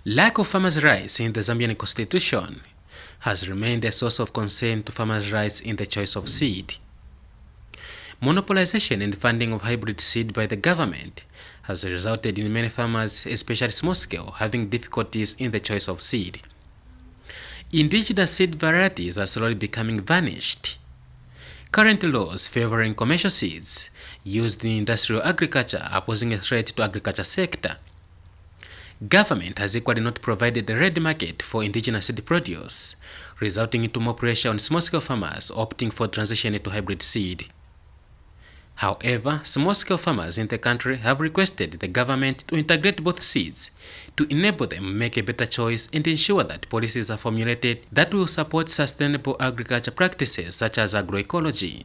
Lack of farmers' rights in the Zambian constitution has remained a source of concern to farmers' rights in the choice of seed. Monopolization and funding of hybrid seed by the government has resulted in many farmers, especially small-scale, having difficulties in the choice of seed. Indigenous seed varieties are slowly becoming vanished. Current laws favoring commercial seeds used in industrial agriculture are posing a threat to agriculture sector. Government has equally not provided a ready market for indigenous seed produce, resulting into more pressure on small-scale farmers opting for transition to hybrid seed. However, small-scale farmers in the country have requested the government to integrate both seeds to enable them make a better choice and ensure that policies are formulated that will support sustainable agriculture practices such as agroecology.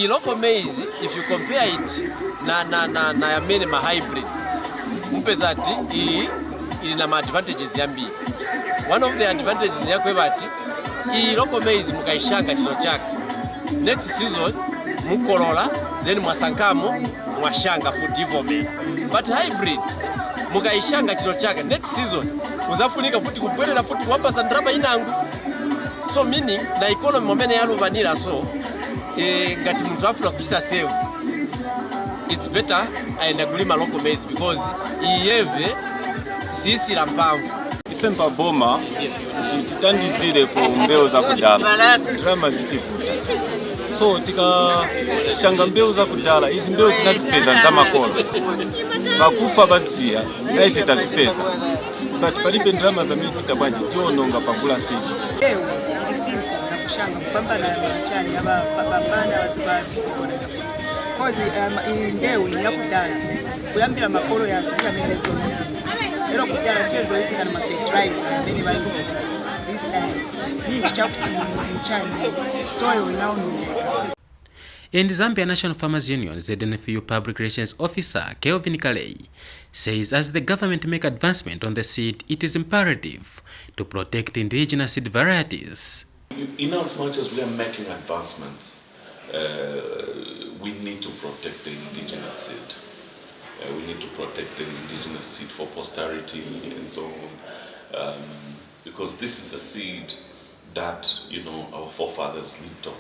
Local maize, if you compare it na many hybrids, mpezati ilina advantages yambiri. One of the advantages yakwe bati local maize mukaishanga chino chake. Next season mukolola then mwasankamo mwashanga futi ivomera. But hybrid mukaishanga chino chake next season uzafunika futi kubwerera futi kuwapa sandraba inangu. So meaning na economy momene yalubanira so ngati muntu afuna kuchita save, it's better aenda kulima local maize because iyeve sisi la mpamvu. Tipemba boma titandizire ku mbeu za kudala drama zitivuta, so tikashanga mbeu za kudala izi mbeu tinazipeza za makolo bakufa baziya naise tazipeza but palibe drama za miti tabanje tiononga pakula sidi kushanga kupambana na chani ababana basibasiti kona yapoti kozi imbewu yakudala kuyambira makolo yake yamenezo nsi ero kudala sibenzo yizika na fertilizer amene bayisi this time ni chakuti mchani soil inaoneka. And Zambia National Farmers Union ZNFU Public Relations Officer Kelvin Kalei says as the government make advancement on the seed, it is imperative to protect indigenous seed varieties. In as much as we are making advancements, we need to protect the indigenous seed. We need to protect the indigenous seed for posterity and so on, because this is a seed that our forefathers lived on.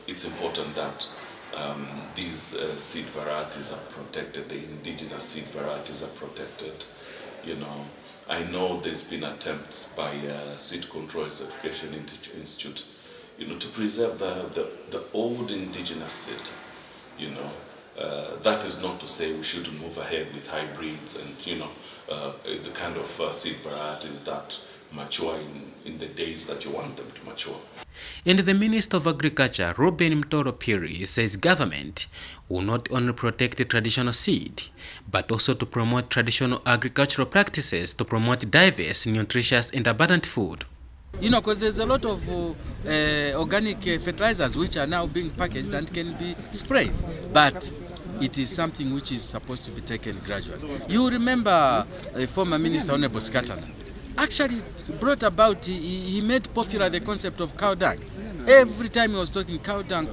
It's important that these seed varieties are protected. The indigenous seed varieties are protected. I know there's been attempts by Seed Control Certification Institute, to preserve the old indigenous seed. That is not to say we shouldn't move ahead with hybrids and the kind of seed varieties that mature in the days that you want them to mature. And the Minister of Agriculture, Ruben Mtoro Piri, says government will not only protect the traditional seed, but also to promote traditional agricultural practices to promote diverse, nutritious and abundant food. Because there's a lot of organic fertilizers which are now being packaged and can be sprayed, but it is something which is supposed to be taken gradually. You remember a former minister, Honorable Skatana, actually brought about, he made popular the concept of cow dung. Every time he was talking cow dung,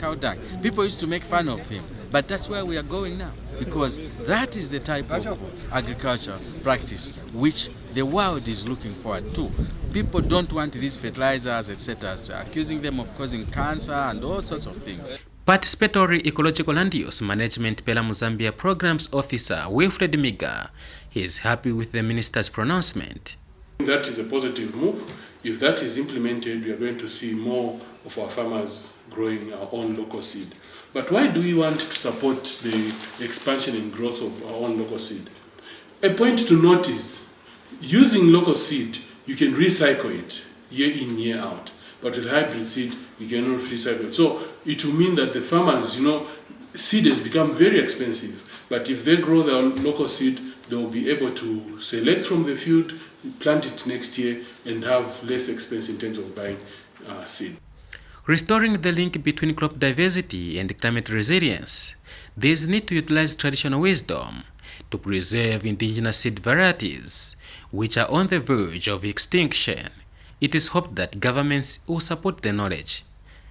people used to make fun of him. But that's where we are going now, because that is the type of agriculture practice which the world is looking forward to. People don't want these fertilizers, etc., accusing them of causing cancer and all sorts of things. Participatory Ecological Land Use Management Pelamu Zambia Programs Officer Wilfred Miga is happy with the minister's pronouncement. That is a positive move. If that is implemented, we are going to see more of our farmers growing our own local seed. But why do we want to support the expansion and growth of our own local seed? A point to note is, using local seed, you can recycle it year in, year out. But with hybrid seed, you cannot recycle it. So it will mean that the farmers, seed has become very expensive. But if they grow their local seed, they will be able to select from the field, plant it next year, and have less expense in terms of buying seed. Restoring the link between crop diversity and climate resilience, there is need to utilize traditional wisdom to preserve indigenous seed varieties, which are on the verge of extinction. It is hoped that governments will support the knowledge.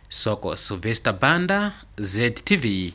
Soko Sylvester Banda, ZTV,